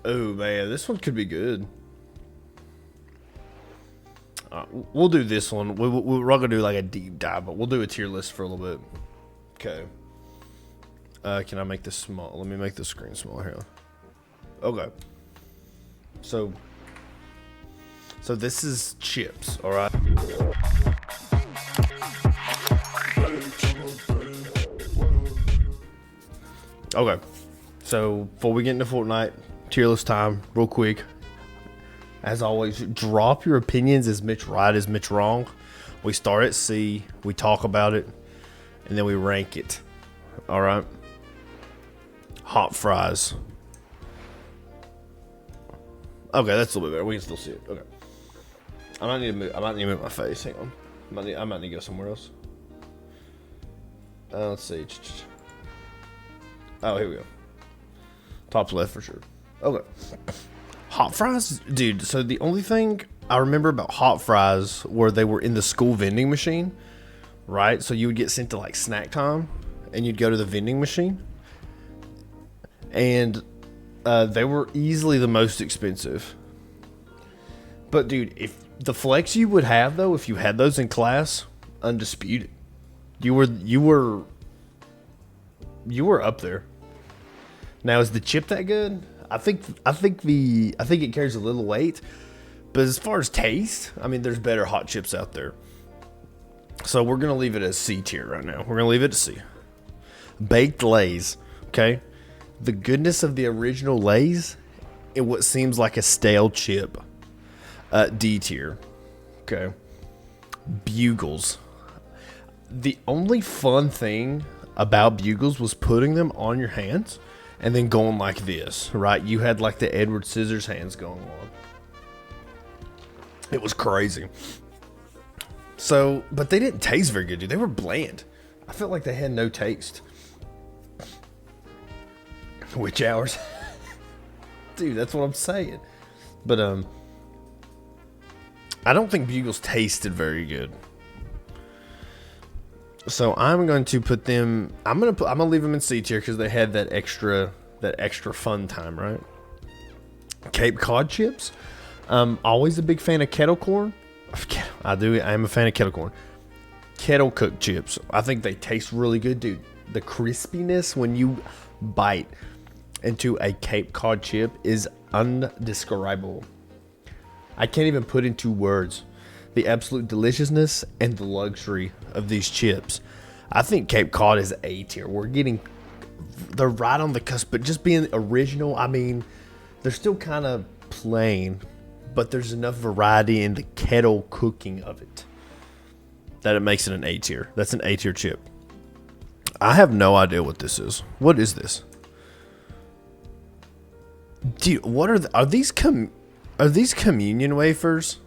Oh man, this one could be good. We'll do this one. We're not gonna do like a deep dive, but we'll do a tier list for a little bit. Okay. Can I make this small? Let me make the screen smaller here. Okay. So this is chips, all right? Okay. So before we get into Fortnite, tier list time, real quick. As always, drop your opinions. Is Mitch right? Is Mitch wrong? We start at C, we talk about it, and then we rank it. All right. Hot fries. Okay, that's a little bit better. We can still see it. Okay. I might need to move my face. Hang on. I might need to go somewhere else. Let's see. Oh, here we go. Top left for sure. Okay. Hot fries, dude. So the only thing I remember about hot fries were they were in the school vending machine, right? So you would get sent to like snack time, and you'd go to the vending machine, and they were easily the most expensive. But dude, if the flex you would have though, if you had those in class, undisputed. You were up there. Now, is the chip that good? I think it carries a little weight, but as far as taste, I mean, there's better hot chips out there. So we're gonna leave it as C tier right now. We're gonna leave it as C. Baked Lay's, okay? The goodness of the original Lay's in what seems like a stale chip. D tier, okay? Bugles. The only fun thing about Bugles was putting them on your hands and then going like this, right? You had like the Edward Scissorhands going on. It was crazy. So, but they didn't taste very good, dude. They were bland. I felt like they had no taste. Witch hours. Dude, that's what I'm saying. But, I don't think Bugles tasted very good. So I'm going to put them. I'm gonna leave them in C tier because they had that extra fun time, right? Cape Cod chips. Always a big fan of kettle corn. I am a fan of kettle corn. Kettle cooked chips. I think they taste really good, dude. The crispiness when you bite into a Cape Cod chip is undescribable. I can't even put into words the absolute deliciousness and the luxury of these chips. I think Cape Cod is A tier. They're right on the cusp, but just being original, I mean, they're still kind of plain, but there's enough variety in the kettle cooking of it that it makes it an A tier. That's an A tier chip. I have no idea what this is. What is this? Dude, what are these communion wafers?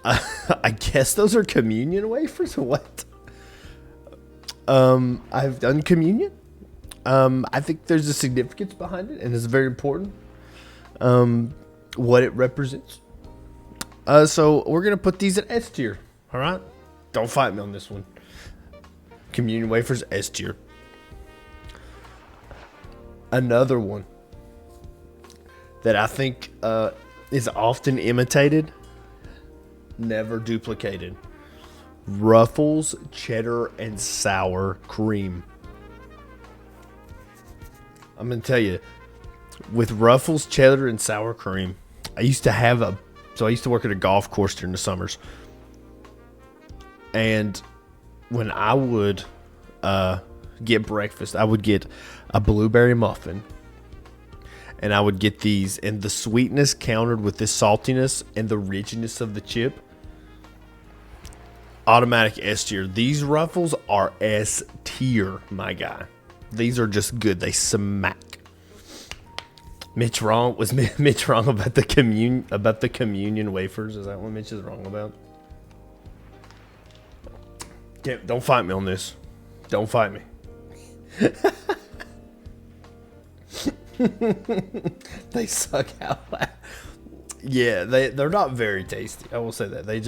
I guess those are communion wafers. What? I've done communion. I think there's a significance behind it, and it's very important. What it represents. So we're gonna put these at S tier. All right. Don't fight me on this one. Communion wafers, S tier. Another one that I think is often imitated, never duplicated. Ruffles cheddar and sour cream. I'm gonna tell you, with Ruffles cheddar and sour cream, I used to work at a golf course during the summers, and when I would get breakfast, I would get a blueberry muffin, and I would get these, and the sweetness countered with this saltiness and the richness of the chip. Automatic S tier. These Ruffles are S tier, my guy. These are just good. They smack. Mitch wrong? Was Mitch wrong about the communion wafers? Is that what Mitch is wrong about? Don't fight me on this. Don't fight me. They suck out loud. Yeah, they're not very tasty. I will say that. They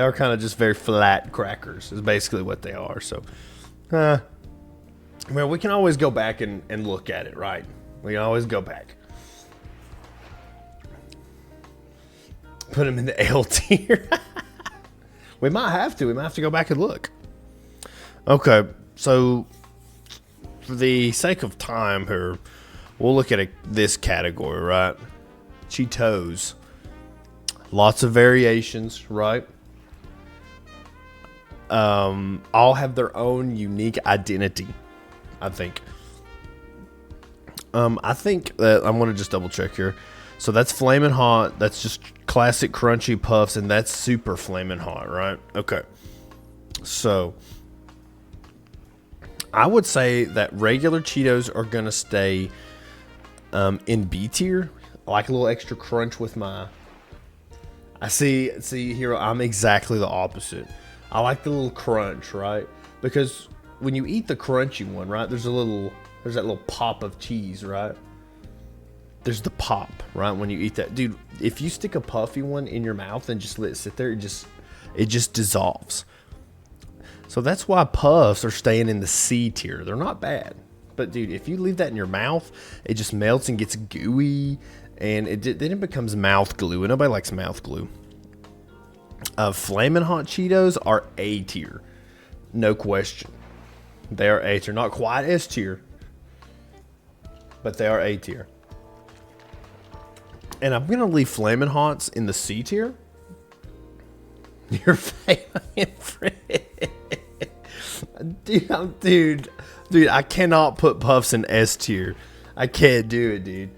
are kind of just very flat crackers is basically what they are. So, Well, we can always go back and look at it, right? We can always go back. Put them in the L tier. We might have to. We might have to go back and look. Okay, so for the sake of time here, we'll look at this category, right? Cheetos. Lots of variations, right? All have their own unique identity, I think. I think that I'm going to just double check here. So that's Flamin' Hot. That's just classic crunchy puffs, and that's super Flamin' Hot, right? Okay. So I would say that regular Cheetos are going to stay in B tier. I like a little extra crunch with my... I see here, I'm exactly the opposite. I like the little crunch, right? Because when you eat the crunchy one, right, there's that little pop of cheese, right? There's the pop, right, when you eat that. Dude, if you stick a puffy one in your mouth and just let it sit there, it just dissolves. So that's why puffs are staying in the C tier. They're not bad. But, dude, if you leave that in your mouth, it just melts and gets gooey, and then it becomes mouth glue, and nobody likes mouth glue. Flamin' Hot Cheetos are A tier. No question. They are A tier. Not quite S tier, but they are A tier. And I'm going to leave Flamin' Hots in the C tier. Your favorite. Dude, I cannot put Puffs in S tier. I can't do it, dude.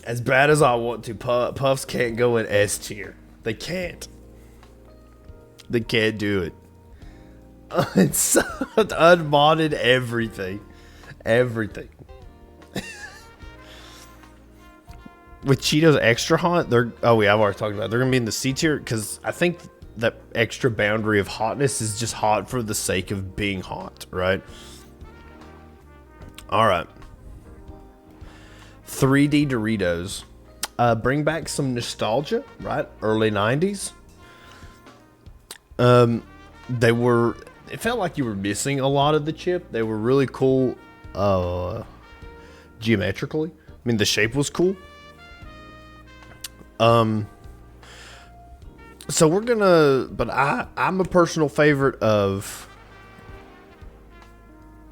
As bad as I want to, Puffs can't go in S tier. They can't. They can't do it. It's so unmodded everything. Everything. With Cheetos Extra Hot, I've already talked about it. They're going to be in the C tier because I think that extra boundary of hotness is just hot for the sake of being hot, right? All right. 3D Doritos. Bring back some nostalgia, right? Early 90s. It felt like you were missing a lot of the chip. They were really cool geometrically. I mean, the shape was cool. So we're gonna, but I'm a personal favorite of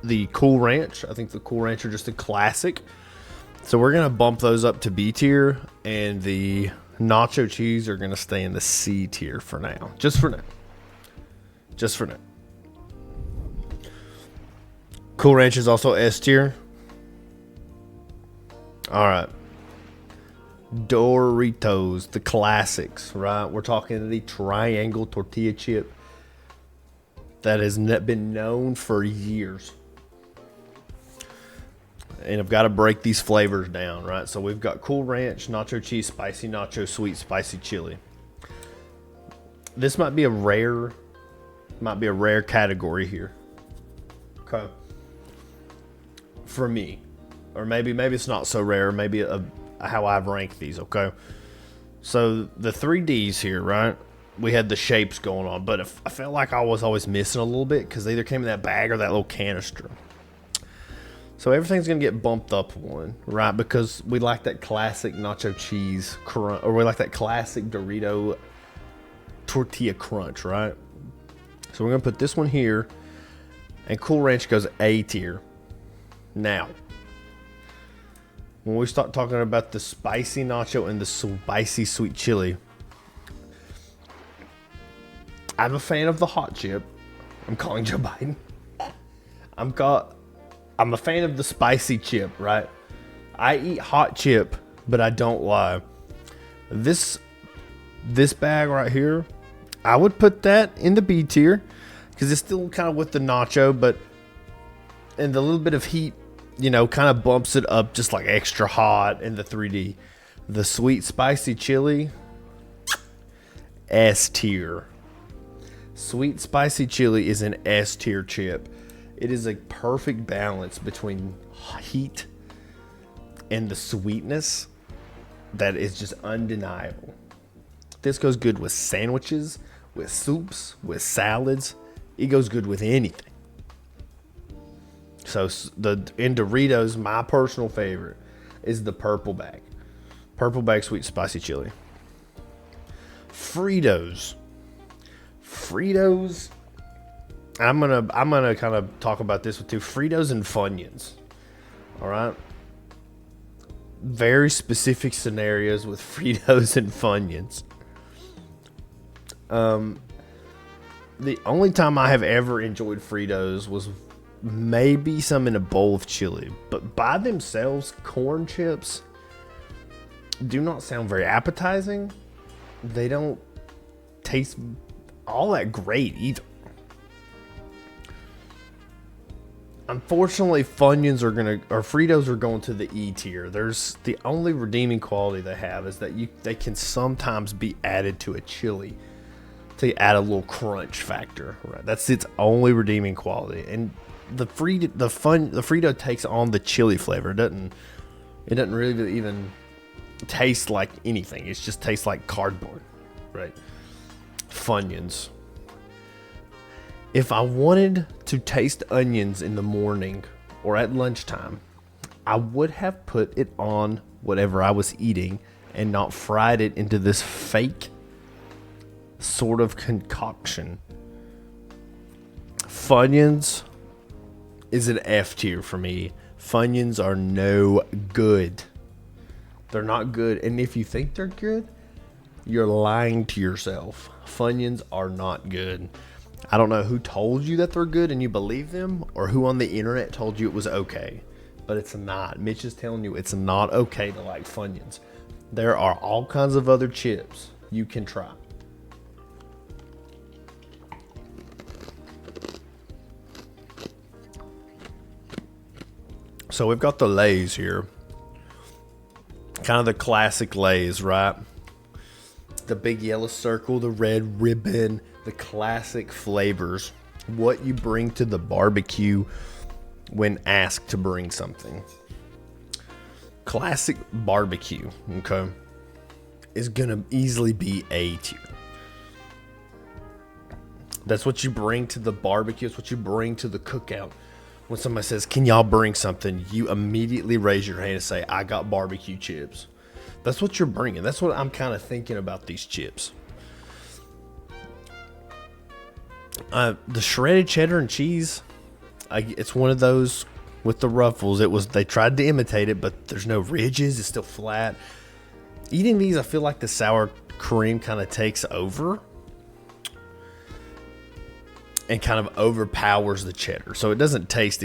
the Cool Ranch. I think the Cool Ranch are just a classic. So we're gonna bump those up to B tier, and the nacho cheese are gonna stay in the C tier for now. Just for now. Cool Ranch is also S tier. All right. Doritos, the classics, right? We're talking the triangle tortilla chip that has been known for years. And I've got to break these flavors down, right? So we've got Cool Ranch, nacho cheese, spicy nacho, sweet spicy chili. This might be a rare category here. Okay. For me. Or maybe it's not so rare, maybe how I've ranked these, okay? So the 3Ds here, right? We had the shapes going on, but I felt like I was always missing a little bit because they either came in that bag or that little canister. So everything's going to get bumped up one, right? Because we like that classic nacho cheese crunch, or we like that classic Dorito tortilla crunch, right? So we're going to put this one here, and Cool Ranch goes A tier. Now, when we start talking about the spicy nacho and the spicy sweet chili, I'm a fan of the hot chip. I'm calling Joe Biden. I'm a fan of the spicy chip, right? I eat hot chip, but I don't lie. This bag right here, I would put that in the B tier because it's still kind of with the nacho, but and the little bit of heat, kind of bumps it up just like extra hot in the 3D. The sweet spicy chili, S tier. Sweet spicy chili is an S tier chip. It is a perfect balance between heat and the sweetness that is just undeniable. This goes good with sandwiches, with soups, with salads. It goes good with anything. So in Doritos, my personal favorite is the purple bag. Purple bag sweet spicy chili. Fritos. I'm gonna kind of talk about this with two. Fritos and Funyuns. All right. Very specific scenarios with Fritos and Funyuns. The only time I have ever enjoyed Fritos was maybe some in a bowl of chili, but by themselves, corn chips do not sound very appetizing. They don't taste all that great either. Unfortunately, Fritos are going to the E tier. There's the only redeeming quality they have is that they can sometimes be added to a chili to add a little crunch factor. Right, that's its only redeeming quality. And the Frito takes on the chili flavor. It doesn't really even taste like anything. It just tastes like cardboard. Right. Funyuns. If I wanted to taste onions in the morning or at lunchtime, I would have put it on whatever I was eating and not fried it into this fake sort of concoction. Funyuns is an F tier for me. Funyuns are no good. They're not good. And if you think they're good, you're lying to yourself. Funyuns are not good. I don't know who told you that they're good and you believe them, or who on the internet told you it was okay, but it's not. Mitch is telling you it's not okay to like Funyuns. There are all kinds of other chips you can try. So we've got the Lay's here. Kind of the classic Lay's, right? The big yellow circle, the red ribbon, the classic flavors. What you bring to the barbecue when asked to bring something. Classic barbecue, okay, is gonna easily be A tier. That's what you bring to the barbecue. It's what you bring to the cookout. When somebody says, can y'all bring something? You immediately raise your hand and say, I got barbecue chips. That's what you're bringing. That's what I'm kind of thinking about these chips. The shredded cheddar and cheese, it's one of those with the ruffles. They tried to imitate it, but there's no ridges. It's still flat. Eating these, I feel like the sour cream kind of takes over and kind of overpowers the cheddar. So it doesn't taste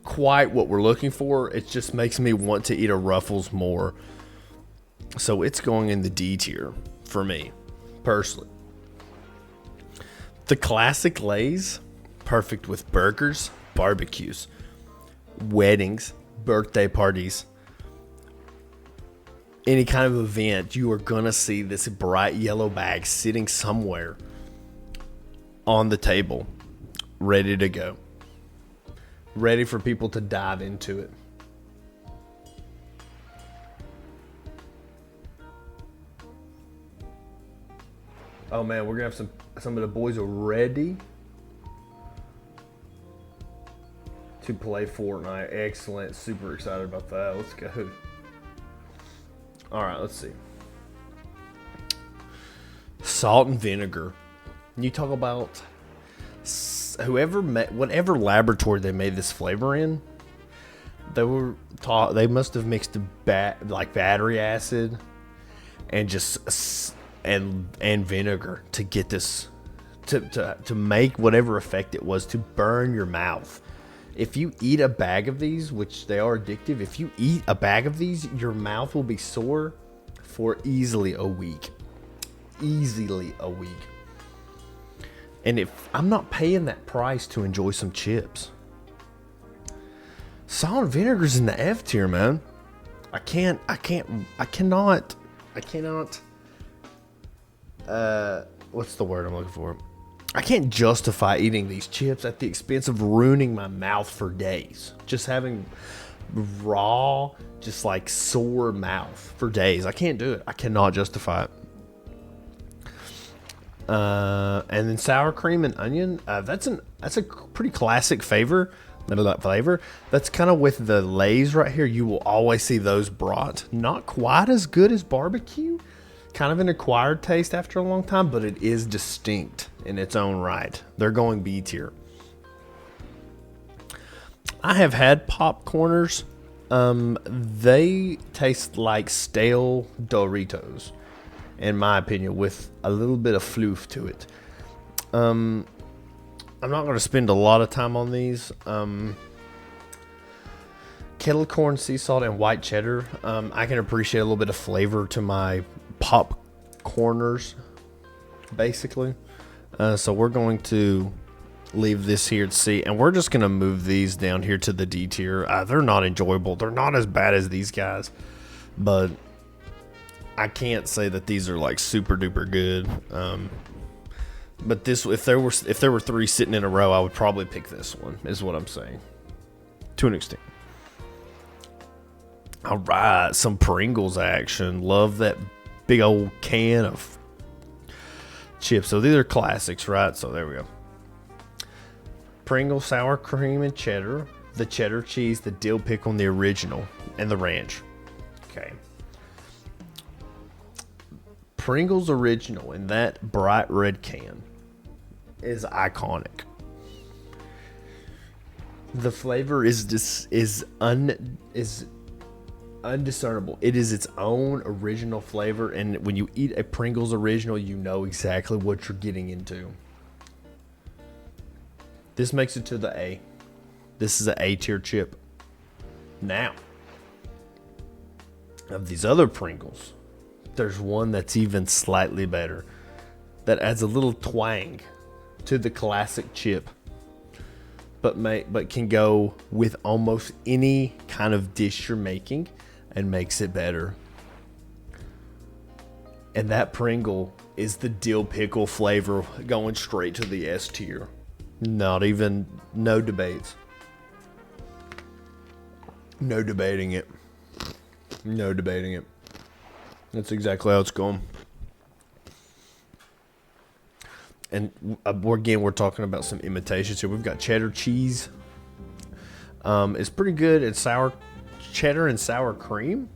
quite what we're looking for. It just makes me want to eat a Ruffles more. So it's going in the D tier for me, personally. The classic Lay's, perfect with burgers, barbecues, weddings, birthday parties, any kind of event. You are gonna see this bright yellow bag sitting somewhere on the table, ready to go. Ready for people to dive into it. Oh man, we're gonna have some of the boys are ready to play Fortnite. Excellent. Super excited about that. Let's go. All right, let's see. Salt and vinegar. You talk about whatever laboratory they made this flavor in. They must have mixed battery acid and just and vinegar to get this to make whatever effect it was to burn your mouth. If you eat a bag of these, which they are addictive, if you eat a bag of these, your mouth will be sore for easily a week. Easily a week. And if I'm not paying that price to enjoy some chips. Salt and vinegar's in the F tier, man. I cannot. What's the word I'm looking for? I can't justify eating these chips at the expense of ruining my mouth for days. Just having raw, just like sore mouth for days. I can't do it. I cannot justify it. And then sour cream and onion. That's a pretty classic flavor. That's kind of with the Lay's right here. You will always see those brought. Not quite as good as barbecue. Kind of an acquired taste after a long time, but it is distinct in its own right. They're going B tier. I have had popcorners. They taste like stale Doritos, in my opinion, with a little bit of floof to it. I'm not going to spend a lot of time on these. Kettle corn, sea salt, and white cheddar. I can appreciate a little bit of flavor to my popcorners, basically. So we're going to leave this here to C, and we're just going to move these down here to the D tier. They're not enjoyable. They're not as bad as these guys, but I can't say that these are like super duper good. But this, if there were three sitting in a row, I would probably pick this one, is what I'm saying, to an extent. All right, some Pringles action. Love that big old can of chips. So these are classics, right? So there we go. Pringles, sour cream and cheddar, the cheddar cheese, the dill pickle, and the original, and the ranch. Okay. Pringles original in that bright red can is iconic. The flavor is undiscernible. It is its own original flavor, and when you eat a Pringles original, you know exactly what you're getting into. This makes it to the A. This is an A tier chip. Now, of these other Pringles, there's one that's even slightly better, that adds a little twang to the classic chip, but can go with almost any kind of dish you're making and makes it better. And that Pringle is the dill pickle flavor, going straight to the S tier. No debates. No debating it. No debating it. That's exactly how it's going. And again, we're talking about some imitations here. We've got cheddar cheese. It's pretty good. It's sour cheddar and sour cream.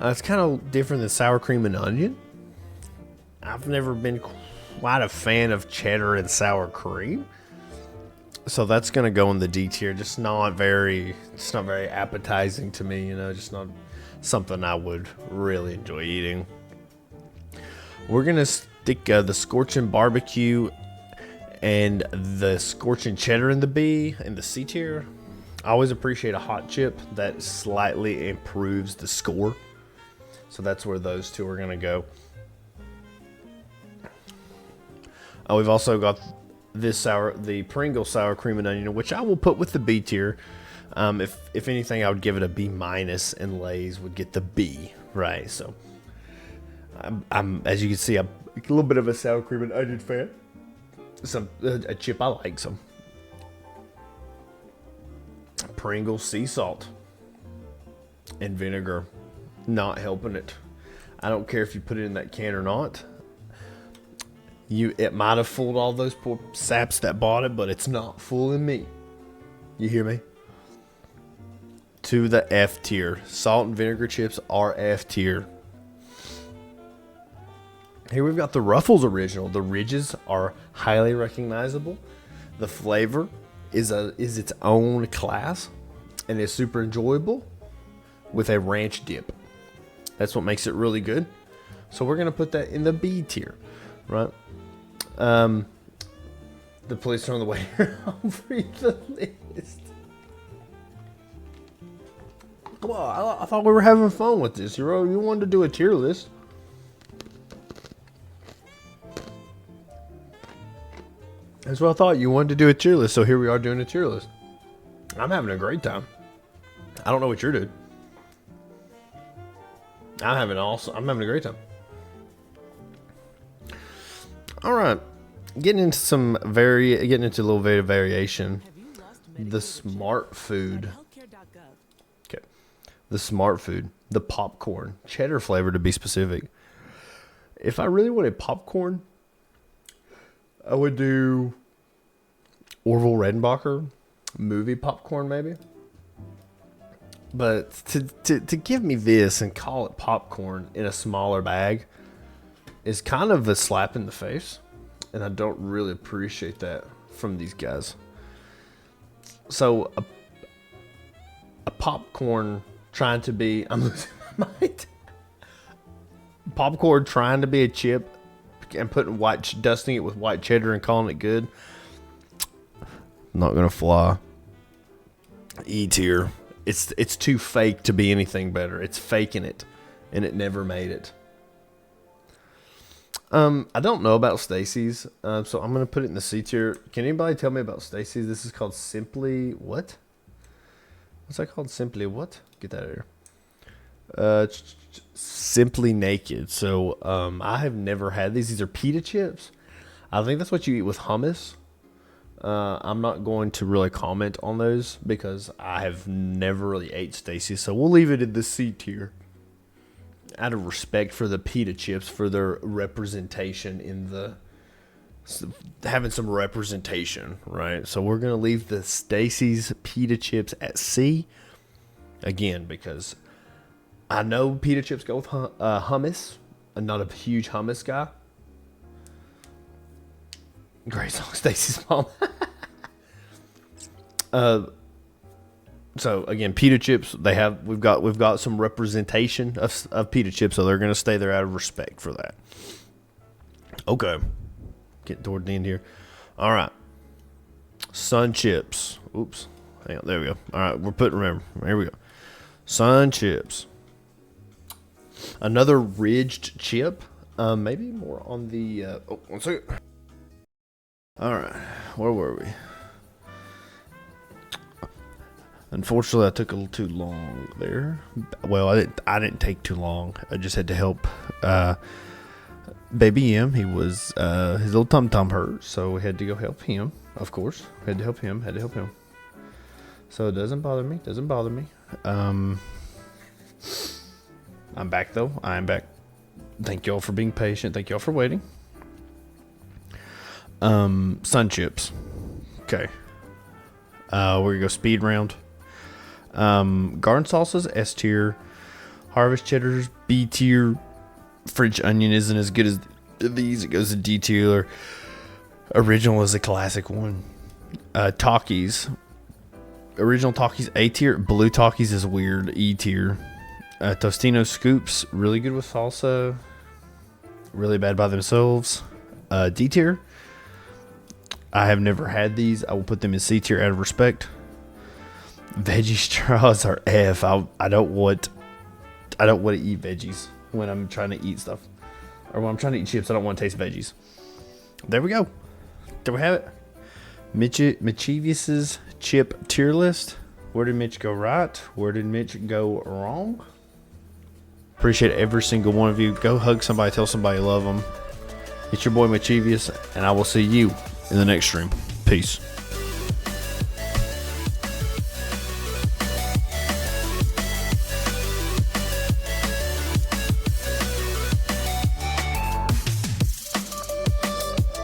It's kind of different than sour cream and onion. I've never been quite a fan of cheddar and sour cream, so that's gonna go in the D tier. It's not very appetizing to me, just not something I would really enjoy eating. We're gonna stick the scorching barbecue and the scorching cheddar in the B and the C tier. I always appreciate a hot chip that slightly improves the score, so that's where those two are gonna go. We've also got the Pringles sour cream and onion, which I will put with the B tier. If anything, I would give it a B minus, and Lay's would get the B, right? So, I'm as you can see, I'm a little bit of a sour cream and onion fan. A chip I like. Some Pringles sea salt and vinegar, not helping it. I don't care if you put it in that can or not. It might have fooled all those poor saps that bought it, but it's not fooling me. You hear me? To the F tier. Salt and vinegar chips are F tier. Here we've got the Ruffles original. The ridges are highly recognizable. The flavor is its own class and is super enjoyable with a ranch dip. That's what makes it really good. So we're gonna put that in the B tier, right? The police are on the way here. I'll read the list. Come on, I thought we were having fun with this. You wanted to do a tier list. That's what I thought. You wanted to do a tier list, so here we are doing a tier list. I'm having a great time. I don't know what you're doing. I'm having a great time. All right, getting into a little bit of variation. The smart food. Okay, the smart food, the popcorn, cheddar flavor to be specific. If I really wanted popcorn, I would do Orville Redenbacher movie popcorn, maybe. But to give me this and call it popcorn in a smaller bag is kind of a slap in the face. And I don't really appreciate that from these guys. So a popcorn trying to be, I'm losing my mind. Popcorn trying to be a chip and dusting it with white cheddar and calling it good. Not gonna fly. E tier. It's too fake to be anything better. It's faking it, and it never made it. I don't know about Stacy's, so I'm gonna put it in the C tier. Can anybody tell me about Stacy's? This is called Simply what? What's that called? Simply what? Get that out of here. Simply Naked. So I have never had these. These are pita chips. I think that's what you eat with hummus. I'm not going to really comment on those because I have never really ate Stacy's. So we'll leave it in the C tier. Out of respect for the pita chips, for their representation in the having some representation, right? So we're gonna leave the Stacy's pita chips at C again because I know pita chips go with hummus. I'm not a huge hummus guy. Great song, Stacy's mom. So again, pita chips. We've got some representation of pita chips, so they're gonna stay there out of respect for that. Okay, getting toward the end here. All right, Sun Chips. Oops, hang on. There we go. All right, remember. Here we go. Sun Chips. Another ridged chip. Maybe more on the. One second. All right, where were we? Unfortunately, I took a little too long there. Well, I didn't take too long. I just had to help Baby M. He was his little tum hurt, so we had to go help him. Of course, had to help him. So it doesn't bother me. I'm back though. I'm back. Thank y'all for being patient. Thank y'all for waiting. Sun Chips. Okay. We're gonna go speed round. Garden sauces, S tier. Harvest cheddars, B tier. French onion isn't as good as these. It goes to D tier. Original is a classic one. Takis. Original Takis, A tier. Blue Takis is weird, E tier. Tostino scoops, really good with salsa. Really bad by themselves. D tier. I have never had these. I will put them in C tier out of respect. Veggie straws are F. I don't want to eat veggies when I'm trying to eat stuff, or when I'm trying to eat chips. I don't want to taste veggies. There we go. There we have it. MitchEvious's chip tier list. Where did Mitch go right? Where did Mitch go wrong? Appreciate every single one of you. Go hug somebody. Tell somebody you love them. It's your boy MitchEvious, and I will see you in the next stream. Peace.